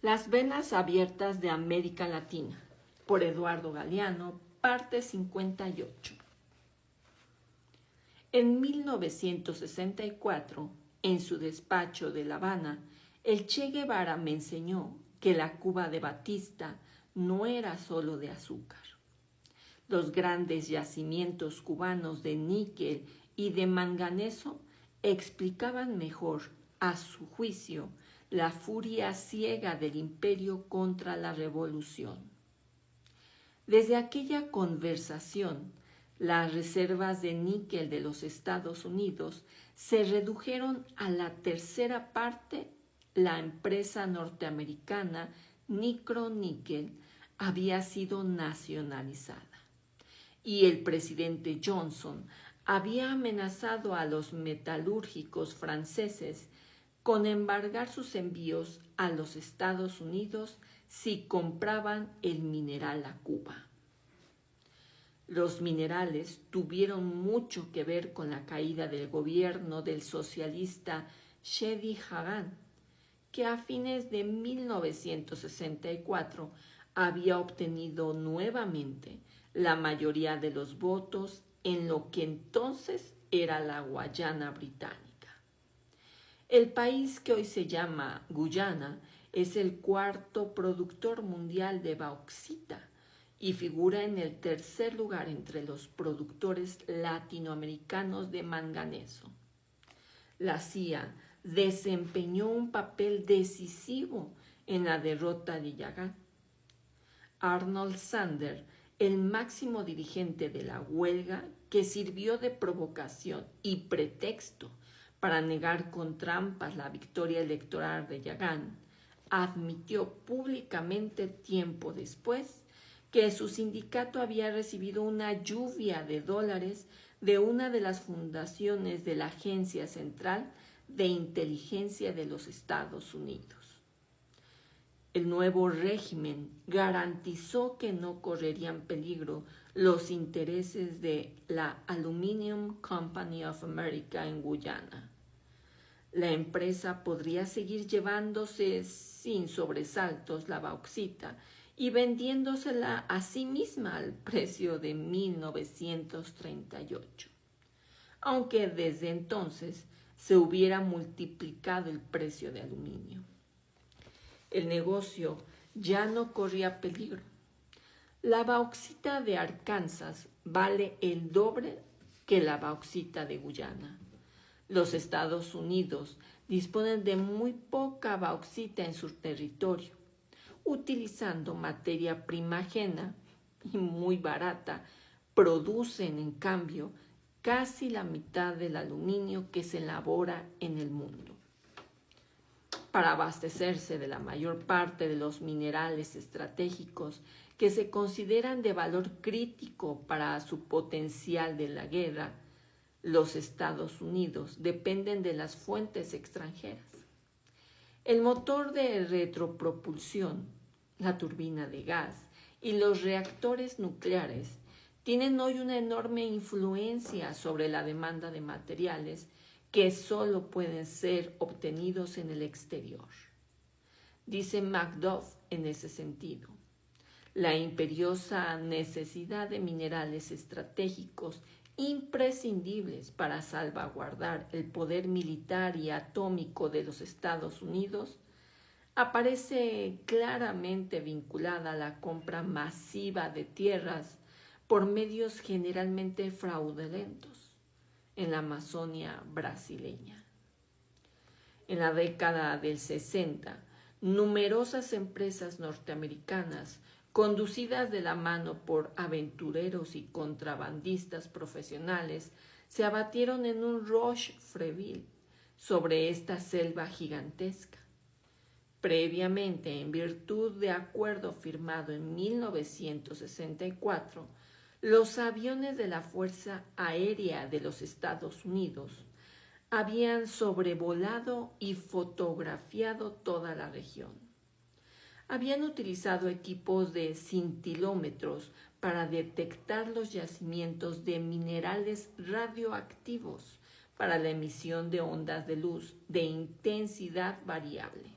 Las venas abiertas de América Latina, por Eduardo Galeano, parte 58. En 1964, en su despacho de La Habana, el Che Guevara me enseñó que la Cuba de Batista no era solo de azúcar. Los grandes yacimientos cubanos de níquel y de manganeso explicaban mejor, a su juicio, la furia ciega del imperio contra la revolución. Desde aquella conversación, las reservas de níquel de los Estados Unidos se redujeron a la tercera parte. La empresa norteamericana Nickel había sido nacionalizada y el presidente Johnson había amenazado a los metalúrgicos franceses con embargar sus envíos a los Estados Unidos si compraban el mineral a Cuba. Los minerales tuvieron mucho que ver con la caída del gobierno del socialista Shedi Hagan, que a fines de 1964 había obtenido nuevamente la mayoría de los votos en lo que entonces era la Guayana británica. El país que hoy se llama Guyana es el cuarto productor mundial de bauxita y figura en el tercer lugar entre los productores latinoamericanos de manganeso. La CIA desempeñó un papel decisivo en la derrota de Yagán. Arnold Sander, el máximo dirigente de la huelga, que sirvió de provocación y pretexto para negar con trampas la victoria electoral de Yagán, admitió públicamente tiempo después que su sindicato había recibido una lluvia de dólares de una de las fundaciones de la Agencia Central de Inteligencia de los Estados Unidos. El nuevo régimen garantizó que no correrían peligro los intereses de la Aluminium Company of America en Guyana. La empresa podría seguir llevándose sin sobresaltos la bauxita y vendiéndosela a sí misma al precio de 1938, aunque desde entonces se hubiera multiplicado el precio de aluminio. El negocio ya no corría peligro. La bauxita de Arkansas vale el doble que la bauxita de Guyana. Los Estados Unidos disponen de muy poca bauxita en su territorio, utilizando materia prima ajena y muy barata. Producen, en cambio, casi la mitad del aluminio que se elabora en el mundo. Para abastecerse de la mayor parte de los minerales estratégicos que se consideran de valor crítico para su potencial de la guerra, los Estados Unidos dependen de las fuentes extranjeras. El motor de retropropulsión, la turbina de gas y los reactores nucleares tienen hoy una enorme influencia sobre la demanda de materiales que solo pueden ser obtenidos en el exterior. Dice Macduff en ese sentido: la imperiosa necesidad de minerales estratégicos imprescindibles para salvaguardar el poder militar y atómico de los Estados Unidos aparece claramente vinculada a la compra masiva de tierras por medios generalmente fraudulentos en la Amazonia brasileña. En la década del 60, numerosas empresas norteamericanas, conducidas de la mano por aventureros y contrabandistas profesionales, se abatieron en un Rochefreville sobre esta selva gigantesca. Previamente, en virtud de acuerdo firmado en 1964, los aviones de la Fuerza Aérea de los Estados Unidos habían sobrevolado y fotografiado toda la región. Habían utilizado equipos de cintilómetros para detectar los yacimientos de minerales radioactivos para la emisión de ondas de luz de intensidad variable.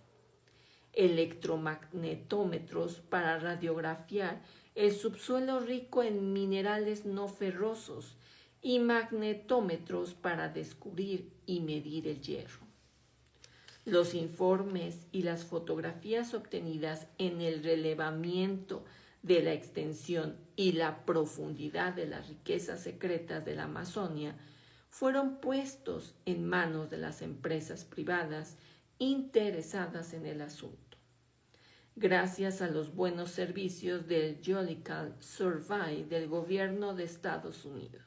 electromagnetómetros para radiografiar el subsuelo rico en minerales no ferrosos y magnetómetros para descubrir y medir el hierro. Los informes y las fotografías obtenidas en el relevamiento de la extensión y la profundidad de las riquezas secretas de la Amazonia fueron puestos en manos de las empresas privadas interesadas en el asunto. Gracias a los buenos servicios del Geological Survey del gobierno de Estados Unidos.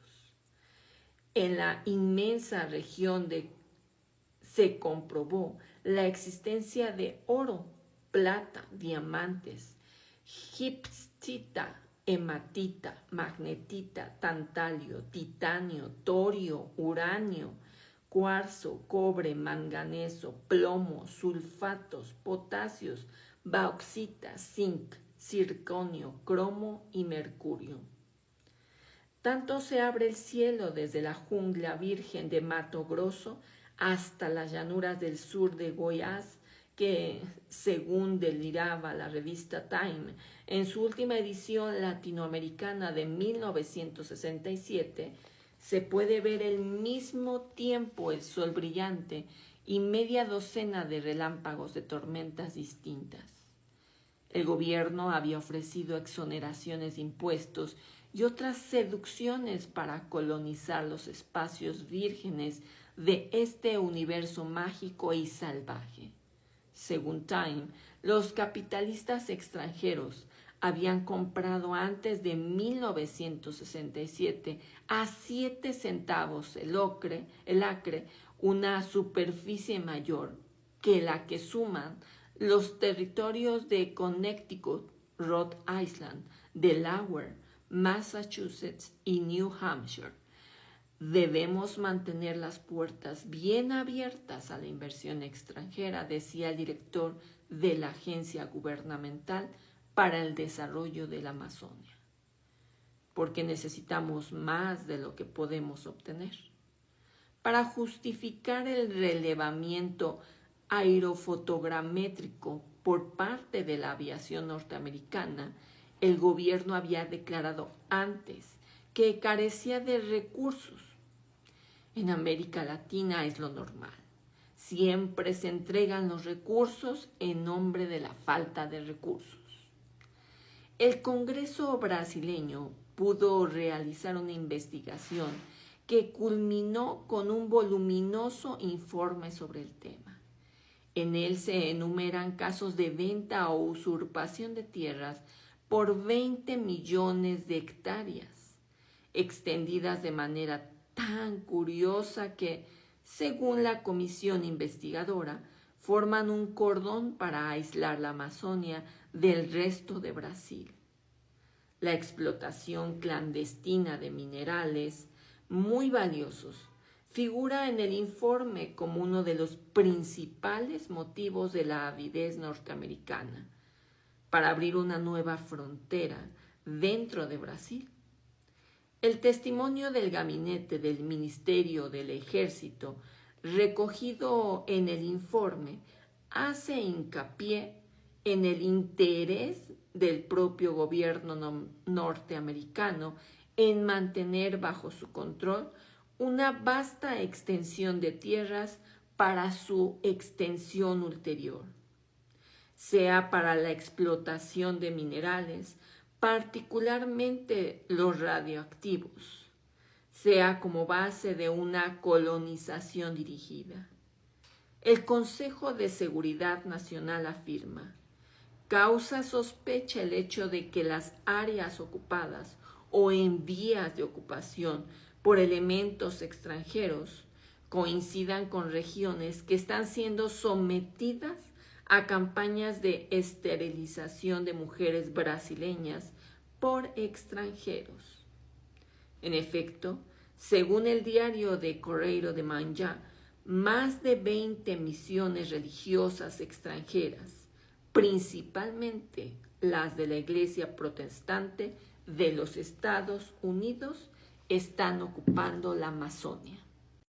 En la inmensa región se comprobó la existencia de oro, plata, diamantes, gipsita, hematita, magnetita, tantalio, titanio, torio, uranio, cuarzo, cobre, manganeso, plomo, sulfatos, potasios, bauxita, zinc, circonio, cromo y mercurio. Tanto se abre el cielo desde la jungla virgen de Mato Grosso hasta las llanuras del sur de Goiás, que, según deliraba la revista Time, en su última edición latinoamericana de 1967, se puede ver al mismo tiempo el sol brillante y media docena de relámpagos de tormentas distintas. El gobierno había ofrecido exoneraciones de impuestos y otras seducciones para colonizar los espacios vírgenes de este universo mágico y salvaje. Según Time, los capitalistas extranjeros habían comprado antes de 1967 a 7 centavos el acre, una superficie mayor que la que suman los territorios de Connecticut, Rhode Island, Delaware, Massachusetts y New Hampshire. Debemos mantener las puertas bien abiertas a la inversión extranjera, decía el director de la Agencia Gubernamental para el Desarrollo de la Amazonia, porque necesitamos más de lo que podemos obtener. Para justificar el relevamiento aerofotogramétrico por parte de la aviación norteamericana, el gobierno había declarado antes que carecía de recursos. En América Latina es lo normal. Siempre se entregan los recursos en nombre de la falta de recursos. El Congreso brasileño pudo realizar una investigación que culminó con un voluminoso informe sobre el tema. En él se enumeran casos de venta o usurpación de tierras por 20 millones de hectáreas, extendidas de manera tan curiosa que, según la comisión investigadora, forman un cordón para aislar la Amazonia del resto de Brasil. La explotación clandestina de minerales muy valiosos figura en el informe como uno de los principales motivos de la avidez norteamericana para abrir una nueva frontera dentro de Brasil. El testimonio del gabinete del Ministerio del Ejército, recogido en el informe, hace hincapié en el interés del propio gobierno norteamericano en mantener bajo su control una vasta extensión de tierras para su extensión ulterior, sea para la explotación de minerales, particularmente los radioactivos, sea como base de una colonización dirigida. El Consejo de Seguridad Nacional afirma: causa sospecha el hecho de que las áreas ocupadas o en vías de ocupación por elementos extranjeros coincidan con regiones que están siendo sometidas a campañas de esterilización de mujeres brasileñas por extranjeros. En efecto, según el diario de Correio de Manhã, más de 20 misiones religiosas extranjeras, principalmente las de la Iglesia Protestante de los Estados Unidos, están ocupando la Amazonia.